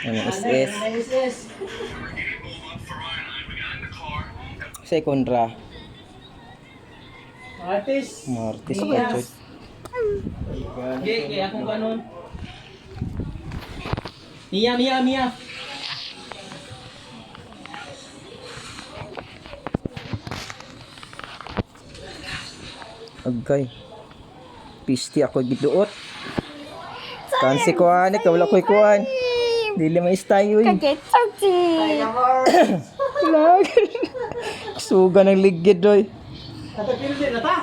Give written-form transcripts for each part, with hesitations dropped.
Ano, SS. Second ra. Artist. Martis pa, Yes. choy. Kaya akong kanon. Mia. Agay. Pisti ako giduot. Kansi kuan, wala ko'y kuan. Dili may style yun. Lag. Suga ng ligid doy. Tatapil din na ta.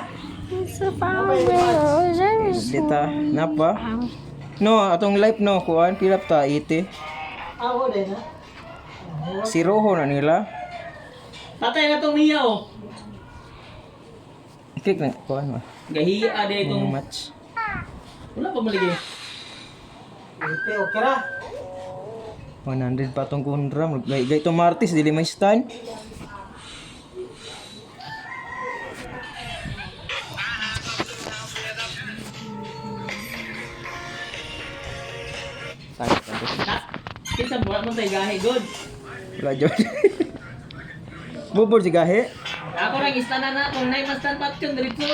Dita, napa? No, atong life no, kuan pilap ta ite. Ako din ha. Si Roho na nila. Tatay na tong Mia oh. Click na kuan ma. Gahiya ada Itong itong match. wala pa maligi. Ite okay ra. 100 pa tong kundra. Gay to Martis dili may stand. Kinsa buhat mo tay gahi good. Wala jud. Bubur si gahe. Ako lang istana na kung nay mastan patyon diretso.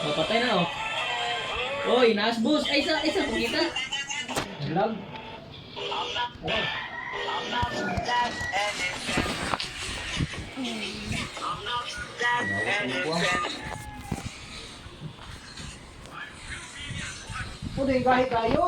Oh, patay na oh. Oy, nasbus. Ay, isa pagkita. Vlog. Udah gahi kayo.